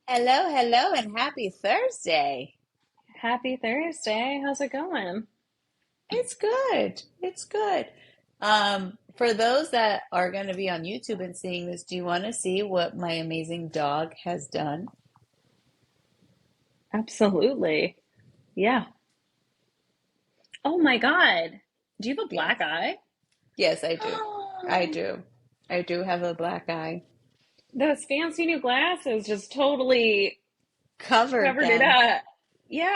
Hello, hello, and happy Thursday. Happy Thursday. How's it going? It's good. It's good. For those that are going to be on YouTube and seeing this, do you want to see what my amazing dog has done? Absolutely. Yeah. Oh my God. Do you have a Yes. black eye? Yes, I do. I Oh, do. I do have a black eye. those fancy new glasses just totally Covered covered it them. up.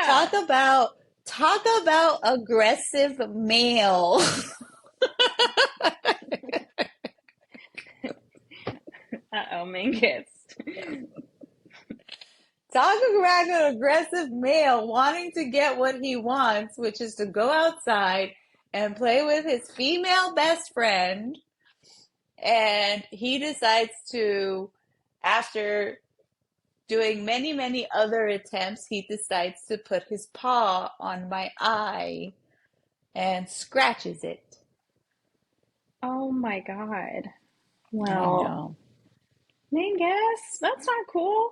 Talk Yeah. about talk about aggressive male. Uh-oh, Minkus. Talk about an aggressive male wanting to get what he wants, which is to go outside and play with his female best friend. And he decides to, after doing many, many other attempts, he decides to put his paw on my eye and scratches it. Oh my God. I Well, know. Minkus, that's not cool.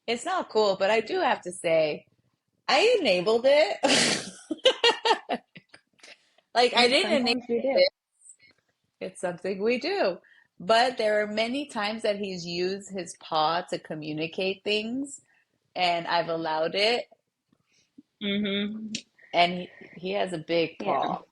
It's not cool, but I do have to say, I enabled it. Like, I And didn't enable sometimes we do. it. It's something we do. But there are many times that he's used his paw to communicate things, and I've allowed it. Mm-hmm. And he has a big Yeah. paw.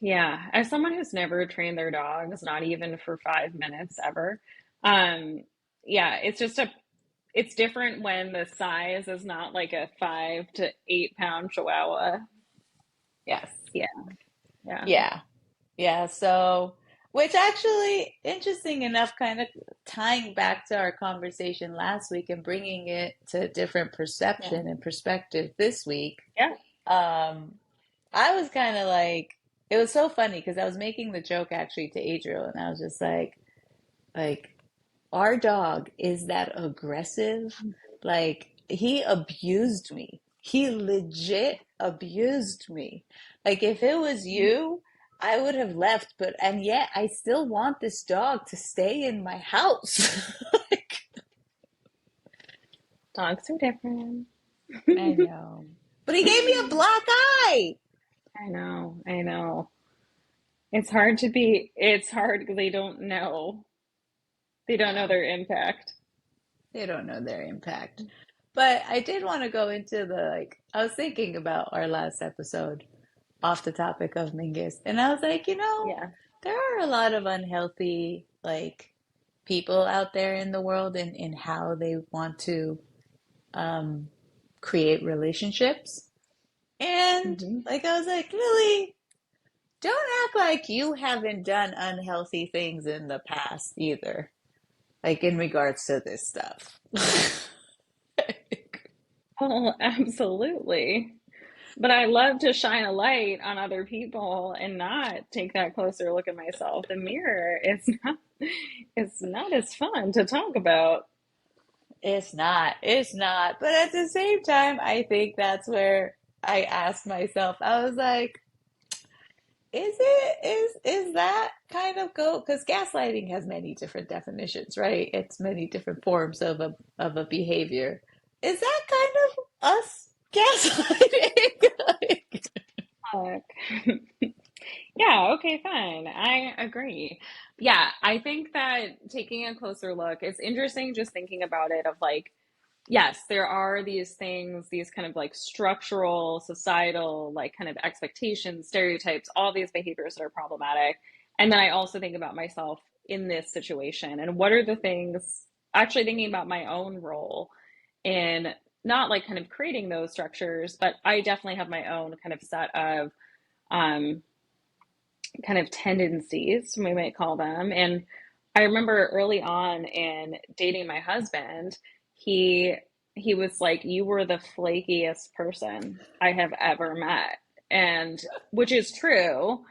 Yeah, as someone who's never trained their dogs, not even for 5 minutes ever, um, yeah, it's different when the size is not like a 5 to 8 pound Chihuahua. Yes. Yeah, yeah, Yeah. Yeah. So, which actually, interesting enough, kind of tying back to our conversation last week and bringing it to a different yeah, perception and perspective this week. yeah. Um, I was kind of like, it was so funny because I was making the joke actually to Adriel, and I was just like, our dog is that aggressive. Like, he abused me. He legit abused me. Like, if it was you, I would have left, but and yet I still want this dog to stay in my house. Like, Dogs are different. I know. But he gave me a black eye. I know, I know. It's hard because they don't know. They don't know Yeah, their impact. they don't know their impact. But I did want to go into I was thinking about our last episode off the topic of Mingus. And I was like, Yeah. there are a lot of unhealthy, people out there in the world in how they want to um, create relationships. And Hmm. I was like, really, don't act like you haven't done unhealthy things in the past either, like in regards to this stuff. Oh, absolutely. But I love to shine a light on other people and not take that closer look at myself. The mirror is not as fun to talk about. It's not. It's not. But at the same time, I think that's where I asked myself, I was like, is that kind of go? Because gaslighting has many different definitions, right? It's many different forms of a behavior. Is that kind of us gaslighting? Like, Fuck. Yeah, okay, fine. I agree. Yeah, I think that taking a closer look, it's interesting just thinking about it of like, yes, there are these things, these kind of like structural, societal, like kind of expectations, stereotypes, all these behaviors that are problematic. And then I also think about myself in this situation and what are the things, actually thinking about my own role in not like kind of creating those structures, but I definitely have my own kind of set of um, kind of tendencies, we might call them. And I remember early on in dating my husband, he he was like, "You were the flakiest person I have ever met," and which is true.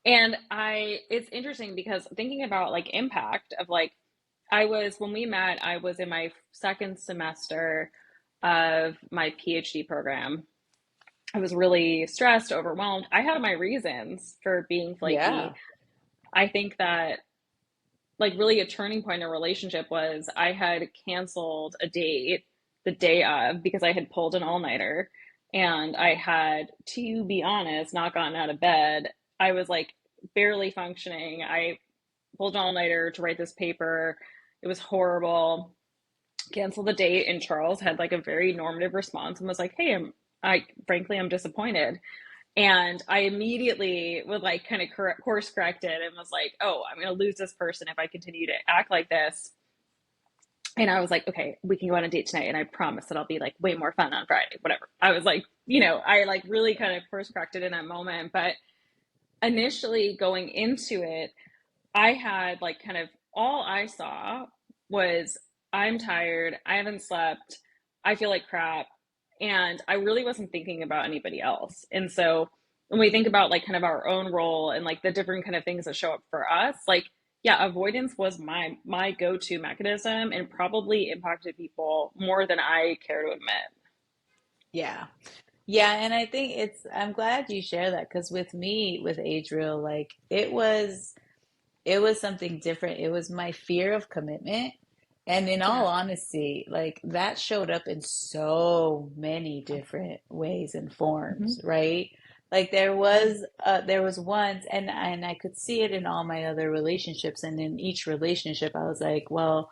And it's interesting because thinking about like impact of like, when we met, I was in my second semester of my PhD program. I was really stressed, overwhelmed. I had my reasons for being flaky. yeah, I think that like really a turning point in a relationship was I had canceled a date the day of because I had pulled an all-nighter, and I had, to be honest, not gotten out of bed. I was like barely functioning. I pulled an all-nighter to write this paper. It was horrible. Canceled the date, and Charles had like a very normative response and was like, "Hey, I frankly I'm disappointed." And I immediately would like kind of course corrected and was like, "Oh, I'm going to lose this person if I continue to act like this." And I was like, "Okay, we can go on a date tonight, and I promise that I'll be like way more fun on Friday." Whatever. I was like, I like really kind of course corrected in that moment, but initially going into it, I had like kind of all I saw was I'm tired, I haven't slept, I feel like crap, and I really wasn't thinking about anybody else. And so when we think about like kind of our own role and like the different kind of things that show up for us, like yeah, avoidance was my go-to mechanism and probably impacted people more than I care to admit. Yeah. Yeah, and I think I'm glad you share that because with me, with Adriel, like it was something different. It was my fear of commitment. And in Yeah. all honesty, like that showed up in so many different ways and Mm-hmm. forms, right? Like Yeah. there was once and I could see it in all my other relationships, and in each relationship I was like, well,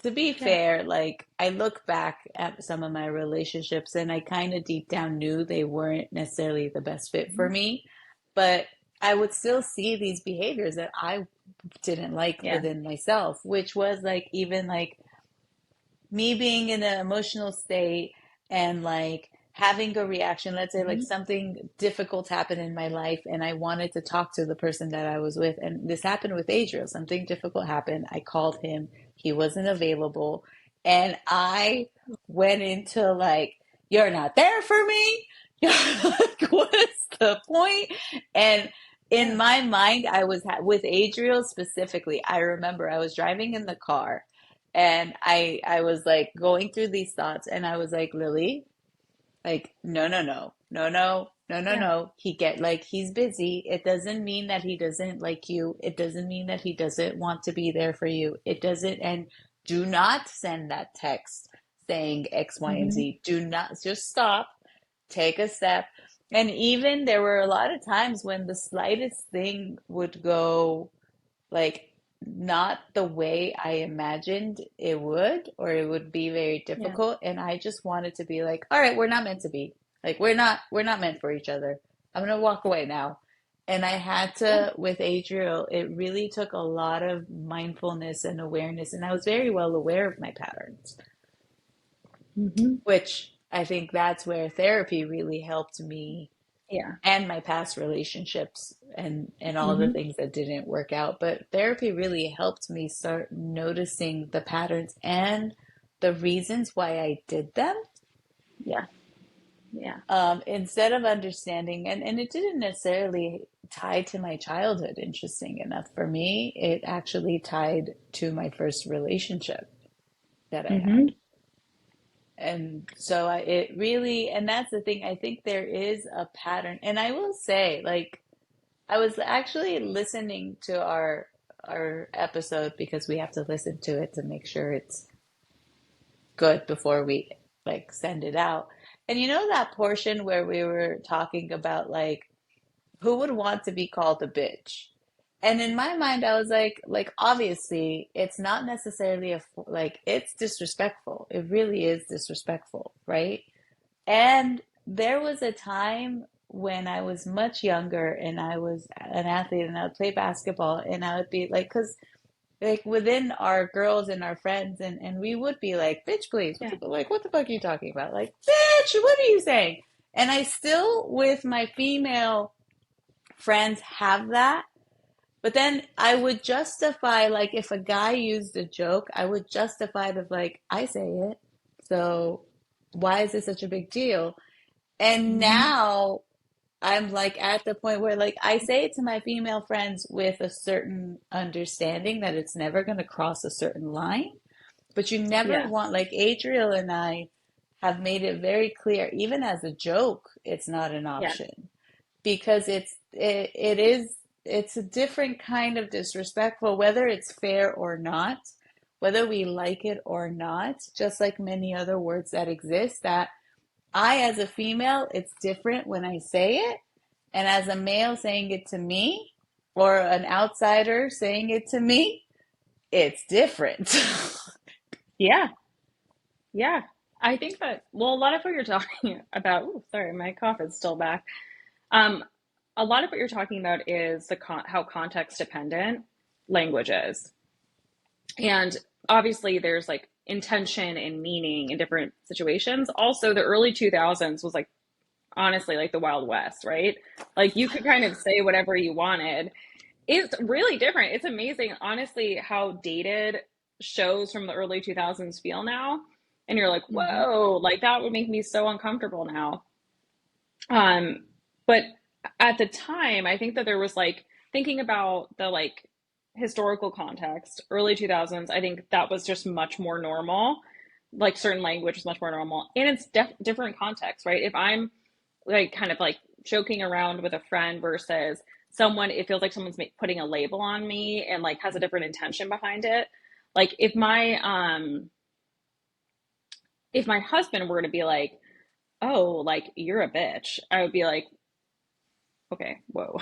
to be Yeah. fair, like I look back at some of my relationships and I kind of deep down knew they weren't necessarily the best fit for Mm-hmm. me, but I would still see these behaviors that I didn't like Yeah. within myself, which was like even like me being in an emotional state and like having a reaction. Let's say like Mm-hmm. something difficult happened in my life and I wanted to talk to the person that I was with. And this happened with Adriel. Something difficult happened. I called him, he wasn't available. And I went into like, you're not there for me. Like, what's the point? And in Yeah. my mind, I was with Adriel specifically. I remember I was driving in the car and I was like going through these thoughts and I was like, Lily, like, no, no, no, no, no, no, no, Yeah. no. He's busy. It doesn't mean that he doesn't like you. It doesn't mean that he doesn't want to be there for you. It doesn't, and do not send that text saying X, Y, and Mm-hmm. Z. Do not just stop, take a step. And even there were a lot of times when the slightest thing would go like not the way I imagined it would, or it would be very Yeah. difficult. And I just wanted to be like, all right, we're not meant to be. Like we're not meant for each other. I'm gonna walk away now. And I had Yeah. to, with Adriel, it really took a lot of mindfulness and awareness. And I was very well aware of my patterns, Mm-hmm. which I think that's where therapy really helped me Yeah. and my past relationships and all the Mm-hmm. things that didn't work out. But therapy really helped me start noticing the patterns and the reasons why I did them, Yeah. Yeah. instead of understanding. And it didn't necessarily tie to my childhood, interesting enough. For me, it actually tied to my first relationship that I Mm-hmm. had. And so it really, and that's the thing, I think there is a pattern. And I will say, like, I was actually listening to our episode because we have to listen to it to make sure it's good before we like send it out. And you know that portion where we were talking about like who would want to be called a bitch? And in my mind, I was like obviously, it's not necessarily like it's disrespectful. It really is disrespectful, right? And there was a time when I was much younger and I was an athlete and I would play basketball and I would be like, because like within our girls and our friends and we would be like, bitch, please, Yeah. what the fuck are you talking about? Like, bitch, what are you saying? And I still, with my female friends, have that. But then I would justify, like, if a guy used a joke, I would justify the, like, I say it. So why is this such a big deal? And Mm-hmm. now I'm like at the point where like I say it to my female friends with a certain understanding that it's never going to cross a certain line, but you never Yeah. want like Adriel and I have made it very clear, even as a joke, it's not an Yeah. option because it is. it's a different kind of disrespectful, whether it's fair or not, whether we like it or not, just like many other words that exist, that I, as a female, it's different when I say it. And as a male saying it to me, or an outsider saying it to me, it's different. Yeah. Yeah. I think that, well, a lot of what you're talking about, oh, sorry, my cough is still back. Um, a lot of what you're talking about is how context dependent language is. And obviously there's like intention and meaning in different situations. Also, the early 2000s was like honestly like the Wild West, right? Like you could kind of say whatever you wanted. It's really different. It's amazing, honestly, how dated shows from the early 2000s feel now. And you're like, Mhm. whoa, like that would make me so uncomfortable now. Um, but at the time, I think that there was like thinking about the like historical context, early 2000s, I think that was just much more normal. Like certain language is much more normal. And it's different context, right? If I'm like kind of like joking around with a friend versus someone, it feels like someone's putting a label on me and like has a different intention behind it. Like if my husband were to be like, "Oh, like you're a bitch," I would be like, "Okay, whoa."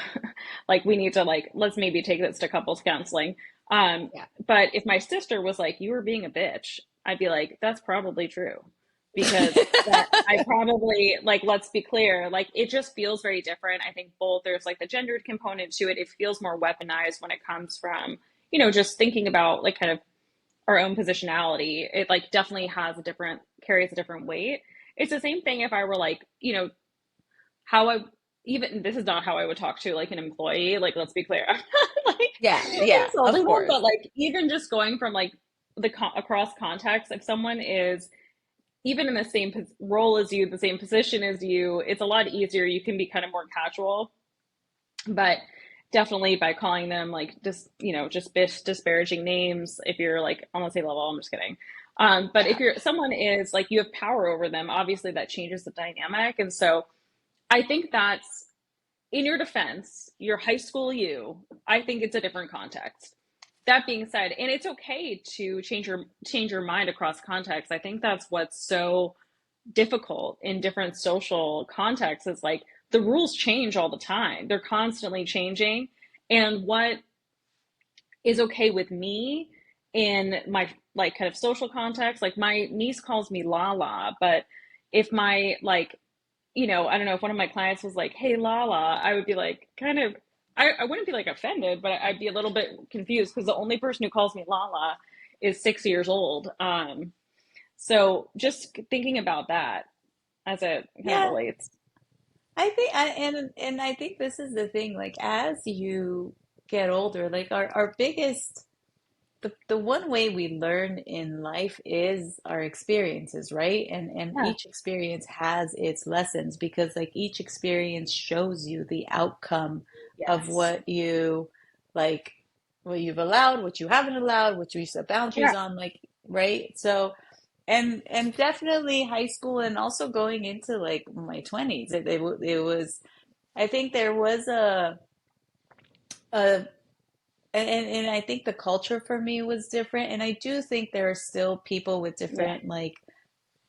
Like we need to like let's maybe take this to couples counseling. Um, Yeah. but if my sister was like, "You were being a bitch," I'd be like, "That's probably true." Because that I probably like let's be clear, like it just feels very different. I think both there's like the gendered component to it. It feels more weaponized when it comes from, just thinking about like kind of our own positionality. It like definitely has a different carries a different weight. It's the same thing if I were like, how I even this is not how I would talk to like an employee. Like, let's be clear, I'm not like Yeah, yeah, of insulting them, course. but like even just going from like across context, if someone is even in the same role as you, the same position as you, it's a lot easier. You can be kind of more casual, but definitely by calling them like just disparaging names if you're like on the same level. I'm just kidding. But if Yeah. you're someone is like you have power over them, obviously that changes the dynamic. And so I think that's in your defense, your high school you, I think it's a different context. That being said, and it's okay to change your mind across context. I think that's what's so difficult in different social contexts is like the rules change all the time. They're constantly changing. And what is okay with me in my like kind of social context, like my niece calls me Lala, but if my like I don't know if one of my clients was like, "Hey, Lala," I would be like, kind of, I wouldn't be like offended, but I'd be a little bit confused because the only person who calls me Lala is 6 years old. So just thinking about that as it kind of Yeah. relates. And I think this is the thing, like as you get older, like our biggest the one way we learn in life is our experiences, right? And Yeah. each experience has its lessons because like each experience shows you the outcome of Yes. what you like, what you've allowed, what you haven't allowed, what you set boundaries Yeah. on, like, right? So and definitely high school and also going into like my 20s, it was, I think there was a and I think the culture for me was different. And I do think there are still people with Yeah. different like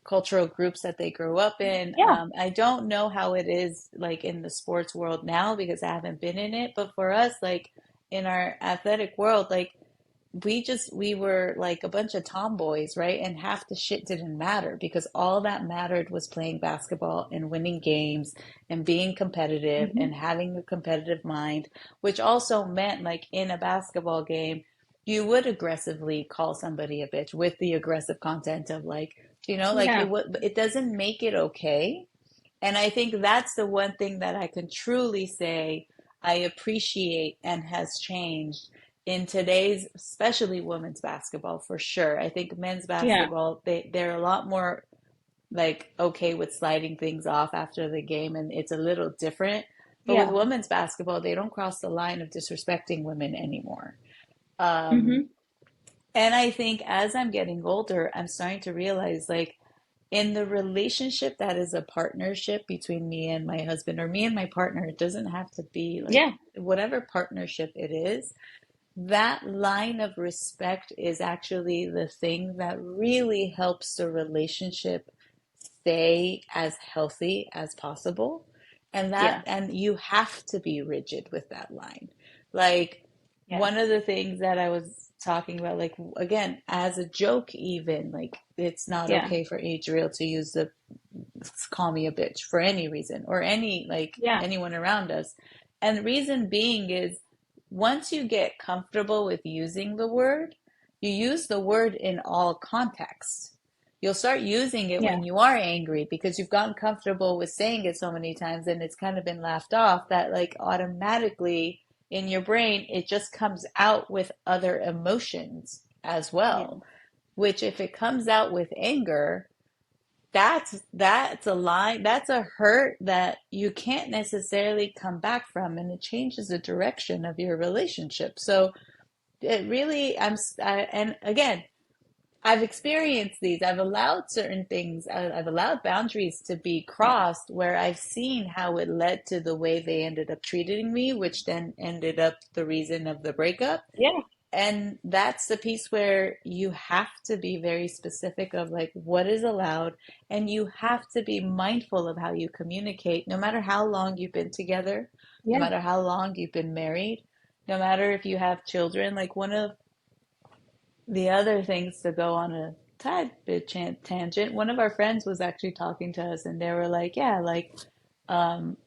cultural groups that they grew up in. Yeah. I don't know how it is like in the sports world now because I haven't been in it. But for us, like in our athletic world, like we were like a bunch of tomboys, right? And half the shit didn't matter because all that mattered was playing basketball and winning games and being competitive Hmm. and having a competitive mind, which also meant like in a basketball game, you would aggressively call somebody a bitch with the aggressive content of like, like Yeah. it doesn't make it okay. And I think that's the one thing that I can truly say I appreciate and has changed in today's, especially women's basketball for sure. I think men's Yeah. basketball, they're a lot more like okay with sliding things off after the game and it's a little different. But with Yeah. women's basketball, they don't cross the line of disrespecting women anymore. Um, Hmm. and I think as I'm getting older, I'm starting to realize like in the relationship that is a partnership between me and my husband or me and my partner, it doesn't have to be like Yeah. whatever partnership it is, that line of respect is actually the thing that really helps the relationship stay as healthy as possible. Yeah. And you have to be rigid with that line. Like Yeah. one of the things that I was talking about, like again, as a joke, even like it's not Yeah. okay for Adriel to use the call me a bitch for any reason or any like Yeah. anyone around us. And the reason being is once you get comfortable with using the word, you use the word in all contexts. You'll start using it Yeah. when you are angry because you've gotten comfortable with saying it so many times and it's kind of been laughed off that like automatically in your brain it just comes out with other emotions as well. Yeah. Which if it comes out with anger, that's a line, that's a hurt that you can't necessarily come back from, and it changes the direction of your relationship. So it really, and again, I've experienced these. I've allowed certain things, I've allowed boundaries to be Yeah. crossed where I've seen how it led to the way they ended up treating me, which then ended up the reason of the breakup. Yeah. And that's the piece where you have to be very specific of like what is allowed, and you have to be mindful of how you communicate, no matter how long you've been together, no Yeah. matter how long you've been married, no matter if you have children. Like one of the other things to go on a tad bit tangent, one of our friends was actually talking to us and they were like, yeah, like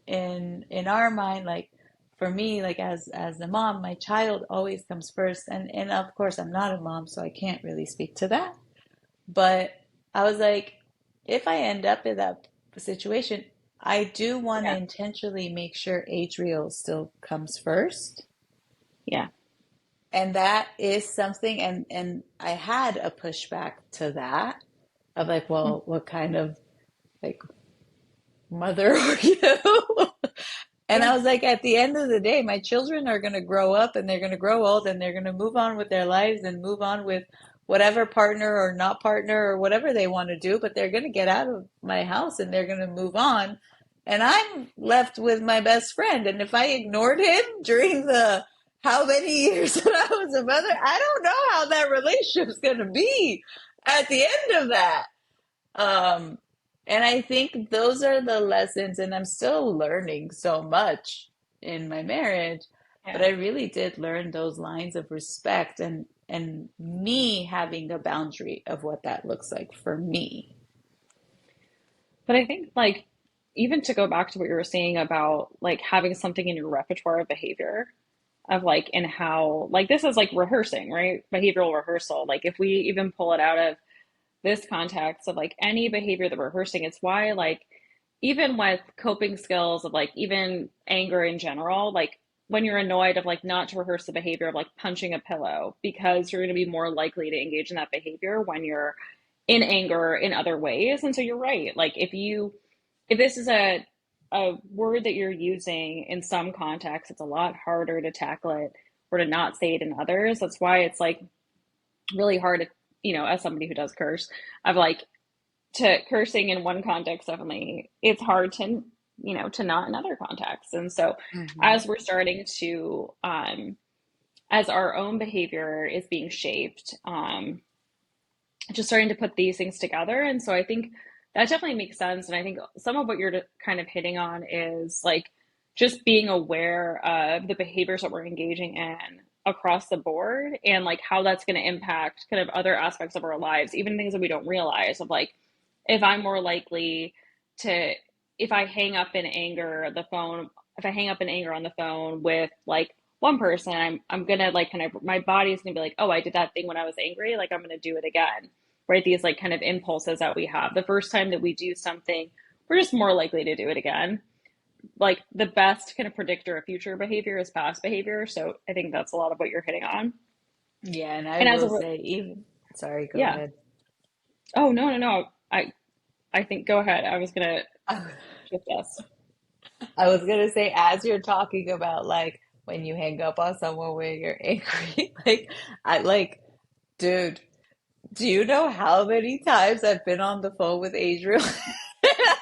in our mind, like for me, like as the mom, my child always comes first. And of course I'm not a mom, so I can't really speak to that. But I was like, if I end up in that situation, I do want to Yeah. intentionally make sure Adriel still comes first. Yeah. And that is something, and I had a pushback to that of like, Mm. well, what kind of like mother are you? And Yeah. I was like, at the end of the day, my children are going to grow up and they're going to grow old and they're going to move on with their lives and move on with whatever partner or not partner or whatever they want to do, but they're going to get out of my house and they're going to move on. And I'm left with my best friend. And if I ignored him during the how many years that I was a mother, I don't know how that relationship's going to be at the end of that. Um, and I think those are the lessons, and I'm still learning so much in my marriage, but Yeah. I really did learn those lines of respect and me having a boundary of what that looks like for me. But I think like even to go back to what you were saying about like having something in your repertoire of behavior of like and how like this is like rehearsing, right? Behavioral rehearsal. Like if we even pull it out of this context of like any behavior that we're rehearsing, it's why like even with coping skills of like even anger in general, like when you're annoyed of like not to rehearse the behavior of like punching a pillow because you're going to be more likely to engage in that behavior when you're in anger in other ways. And so you're right. Like if this is a word that you're using in some contexts, it's a lot harder to tackle it or to not say it in others. That's why it's like really hard to, as somebody who does curse, of like to cursing in one context, definitely it's hard to, to not in other contexts. And so Hmm. as we're starting to, as our own behavior is being shaped, just starting to put these things together. And so I think that definitely makes sense. And I think some of what you're kind of hitting on is like just being aware of the behaviors that we're engaging in across the board and like how that's going to impact kind of other aspects of our lives, even things that we don't realize of like if I'm more likely to if I hang up in anger the phone if I hang up in anger on the phone with like one person, I'm gonna like kind of my body's gonna be like, oh, I did that thing when I was angry, like I'm gonna do it again, right? These like kind of impulses that we have. The first time that we do something, we're just more likely to do it again. Like the best kind of predictor of future behavior is past behavior. So I think that's a lot of what you're hitting on. Yeah, and I And as will a say, even, sorry, go yeah. ahead. Oh no, no, no. I think go ahead. I was gonna shift us. I was gonna say, as you're talking about like when you hang up on someone when you're angry, like I like, dude. Do you know how many times I've been on the phone with Adriel?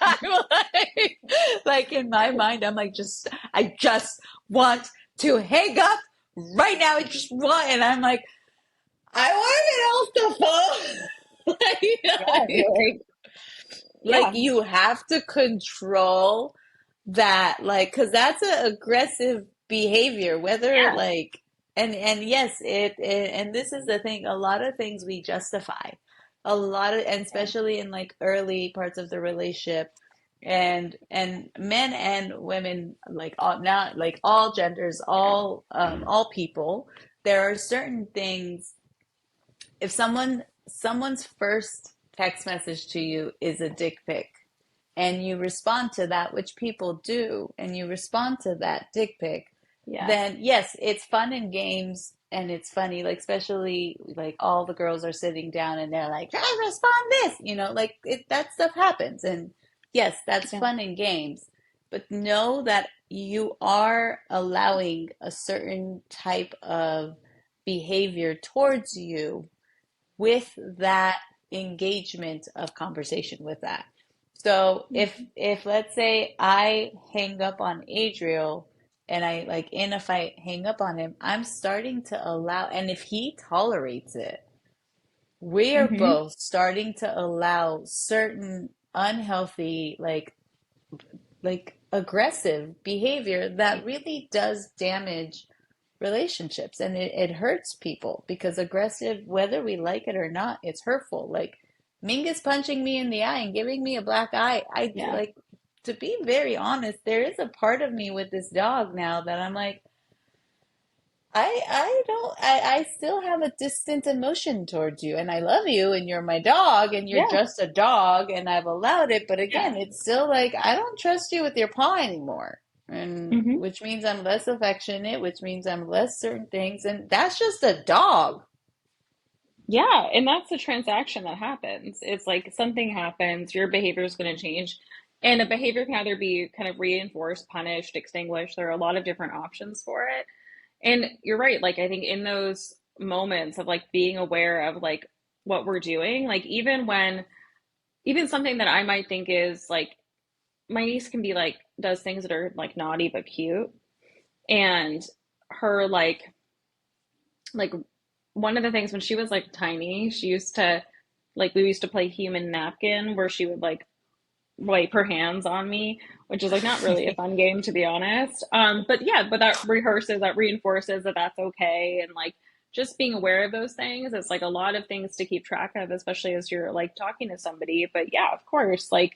I'm like in my mind, I'm like, I just want to hang up right now. I just want, and I'm like, I want to get off the phone. Yeah, you're Like yeah, you have to control that, like, because that's an aggressive behavior, whether yeah, like, and yes, and this is the thing, a lot of things we justify, a lot of, and yeah, especially in like early parts of the relationship, and men and women, like all now, like all genders, all people, there are certain things if someone's first text message to you is a dick pic and you respond to that, which people do, and you respond to that dick pic, yeah, then yes, it's fun and games and it's funny, like especially like all the girls are sitting down and they're like, "I respond this," like that stuff happens, and yes, that's yeah, fun and games, but know that you are allowing a certain type of behavior towards you with that engagement of conversation with that. So mhm, if let's say I hang up on Adriel and I like in a fight hang up on him, I'm starting to allow, and if he tolerates it, we are mhm, both starting to allow certain unhealthy like aggressive behavior that really does damage relationships, and it hurts people because aggressive, whether we like it or not, it's hurtful. Like Mingus punching me in the eye and giving me a black eye. I yeah, like, to be very honest, there is a part of me with this dog now that I'm like, I don't I still have a distant emotion towards you, and I love you and you're my dog and you're yeah, just a dog and I've allowed it, but yeah, again, it's still like I don't trust you with your paw anymore. And mhm, which means I'm less affectionate, which means I'm less certain things, and that's just a dog. yeah. And that's the transaction that happens. It's like something happens, your behavior is going to change, and a behavior can either be kind of reinforced, punished, extinguished. There are a lot of different options for it. And you're right. Like, I think in those moments of like being aware of like what we're doing, like even something that I might think is like, my niece can be like, does things that are like naughty but cute. And her like one of the things when she was like tiny, she used to like, we used to play human napkin where she would like wipe her hands on me, which is like not really a fun game to be honest. But yeah, but that reinforces that that's okay, and like just being aware of those things. It's like a lot of things to keep track of, especially as you're like talking to somebody. But yeah, of course, like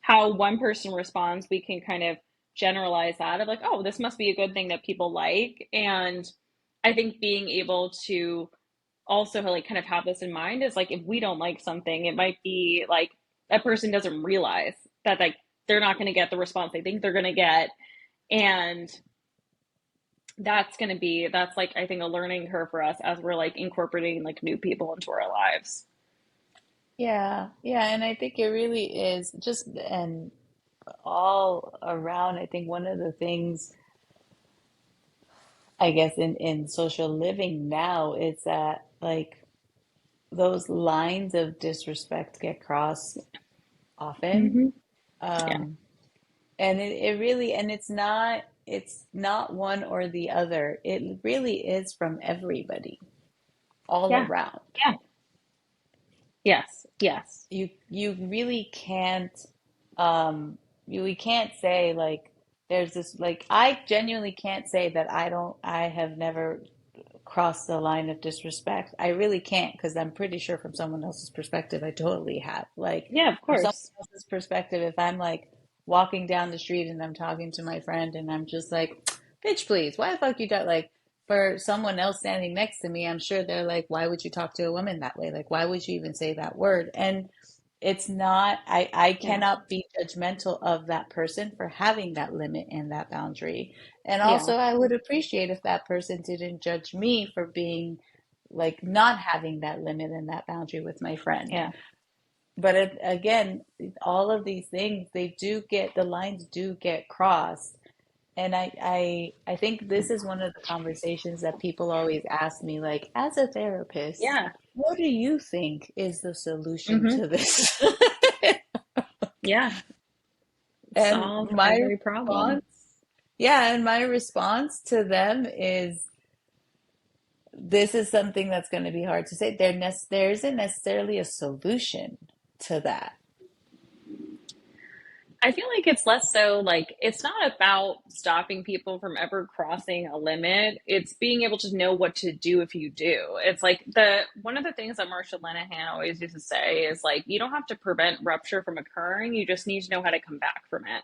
how one person responds, we can kind of generalize that of like, oh, this must be a good thing that people like. And I think being able to also like kind of have this in mind is like if we don't like something, it might be like that person doesn't realize that like they're not going to get the response they think they're going to get, and that's like I think a learning curve for us as we're like incorporating like new people into our lives. Yeah, yeah, and I think it really is just, and all around, I think one of the things, I guess, in social living now is that like those lines of disrespect get crossed often. Mm-hmm. Yeah, Um, and it really, and it's not one or the other. It really is from everybody all yeah, around. yeah, yes, yes, You really can't we can't say like there's this, like I genuinely can't say that I have never cross the line of disrespect. I really can't, because I'm pretty sure from someone else's perspective, I totally have. Like yeah, of from someone course, else's perspective, if I'm like walking down the street and I'm talking to my friend and I'm just like, bitch, please, why the fuck you do like for someone else standing next to me, I'm sure they're like, why would you talk to a woman that way? Like, why would you even say that word? And it's not, I yeah, cannot be judgmental of that person for having that limit and that boundary. And yeah, also, I would appreciate if that person didn't judge me for being like not having that limit and that boundary with my friend. yeah, But again, all of these things, the lines do get crossed. And I think this is one of the conversations that people always ask me, like, as a therapist, yeah, what do you think is the solution Hmm. to this? Yeah. And Solve my every problem. response, yeah, and my response to them is this is something that's going to be hard to say. There isn't necessarily a solution to that. I feel like it's less so like it's not about stopping people from ever crossing a limit. It's being able to know what to do if you do. It's like the one of the things that Marsha Linehan always used to say is like you don't have to prevent rupture from occurring, you just need to know how to come back from it.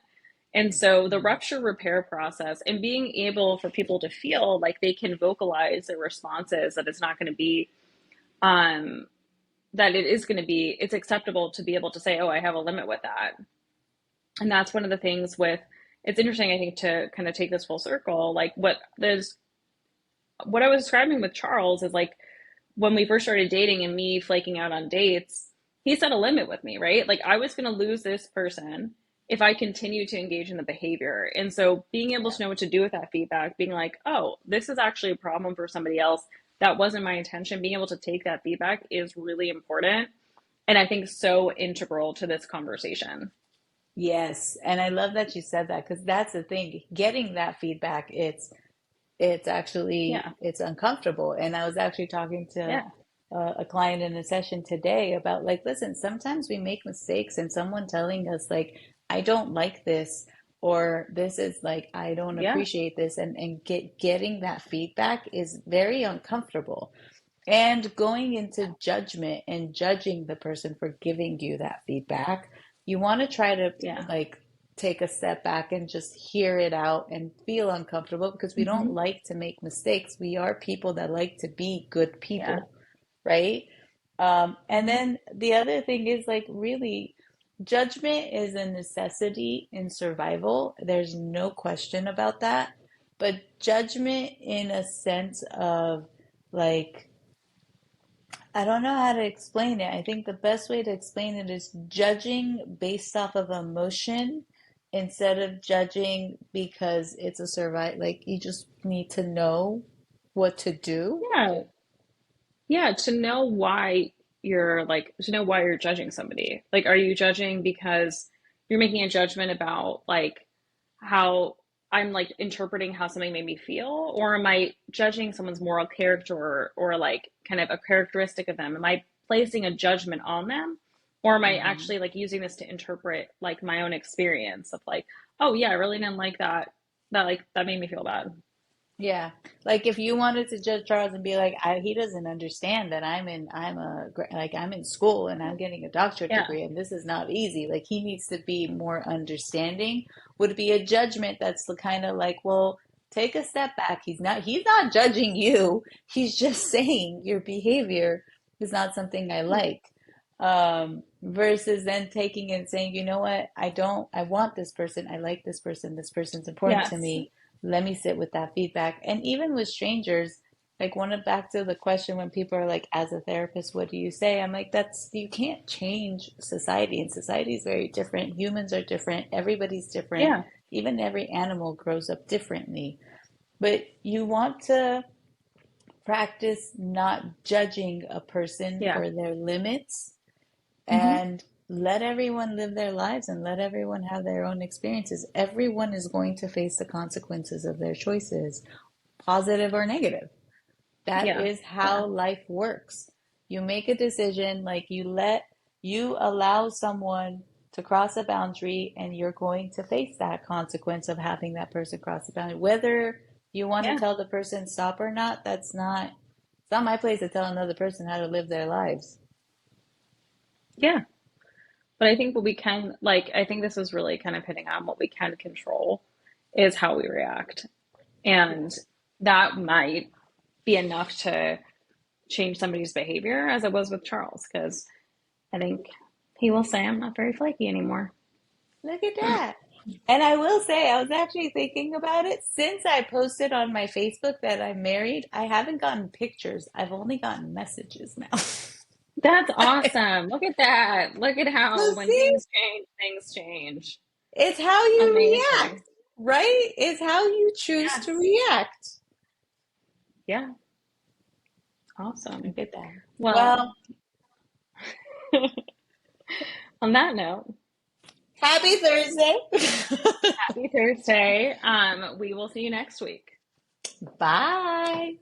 And so the rupture repair process and being able for people to feel like they can vocalize their responses, that it's not going to be um that it is going to be it's acceptable to be able to say, oh, I have a limit with that. And that's one of the things with it's interesting, I think, to kind of take this full circle. Like what I was describing with Charles is like when we first started dating and me flaking out on dates, he set a limit with me, right? Like I was going to lose this person if I continued to engage in the behavior. And so being able Yeah. to know what to do with that feedback, being like, oh, this is actually a problem for somebody else. That wasn't my intention. Being able to take that feedback is really important. And I think so integral to this conversation. Yes, and I love that you said that because that's the thing. Getting that feedback, it's actually Yeah. it's uncomfortable. And I was actually talking to Yeah. a client in a session today about like, listen, sometimes we make mistakes, and someone telling us like, I don't like this, or this is like, I don't Yeah. appreciate this, and getting that feedback is very uncomfortable. And going into judgment and judging the person for giving you that feedback, you want to try to Yeah. like take a step back and just hear it out and feel uncomfortable because we don't Hmm. like to make mistakes. We are people that like to be good Yeah. people, right? And Hmm. then the other thing is like really judgment is a necessity in survival. There's no question about that. But judgment in a sense of like, I don't know how to explain it. I think the best way to explain it is judging based off of emotion instead of judging because it's a survive. Like you just need to know what to do. Yeah. Yeah. To know why to know why you're judging somebody. Like, are you judging because you're making a judgment about like how I'm like interpreting how something made me feel? Or am I judging someone's moral character or like kind of a characteristic of them? Am I placing a judgment on them? Or am I Mhm. actually like using this to interpret like my own experience of like, oh yeah, I really didn't like that. That made me feel bad. Yeah. Like if you wanted to judge Charles and be like, he doesn't understand that like I'm in school and I'm getting a doctorate Yeah. degree and this is not easy. Like he needs to be more understanding would be a judgment that's kind of like, well, take a step back. He's not judging you. He's just saying your behavior is not something I Yeah. like. Versus then taking it and saying, you know what? I want this person. I like this person. This person's important to Yes. me. Let me sit with that feedback. And even with strangers, like one of back to the question when people are like, as a therapist, what do you say? I'm like, you can't change society, and society is very different. Humans are different. Everybody's different. Yeah. Even every animal grows up differently. But you want to practice not judging a person Yeah. for their limits Hmm. and let everyone live their lives and let everyone have their own experiences. Everyone is going to face the consequences of their choices, positive or negative. That Yeah. is Yeah. how life works. You make a decision, like you allow someone to cross a boundary, and you're going to face that consequence of having that person cross the boundary. Whether you want to Yeah. tell the person stop or not, it's not my place to tell another person how to live their lives. Yeah. But I think what we can, like, I think this is really kind of hitting on what we can control is how we react. And Yes. that might be enough to change somebody's behavior, as it was with Charles, because I think he will say, I'm not very flaky anymore. Look at that. And I will say, I was actually thinking about it. Since I posted on my Facebook that I'm married, I haven't gotten pictures. I've only gotten messages now. That's awesome. Look at that. Look at how So when see, things change, things change. it's how you react, Amazing. right? It's how you choose to Yes. react. Yeah. Awesome. Look at that. Well, Well, on that note, happy Thursday. happy Thursday. We will see you next week. Bye.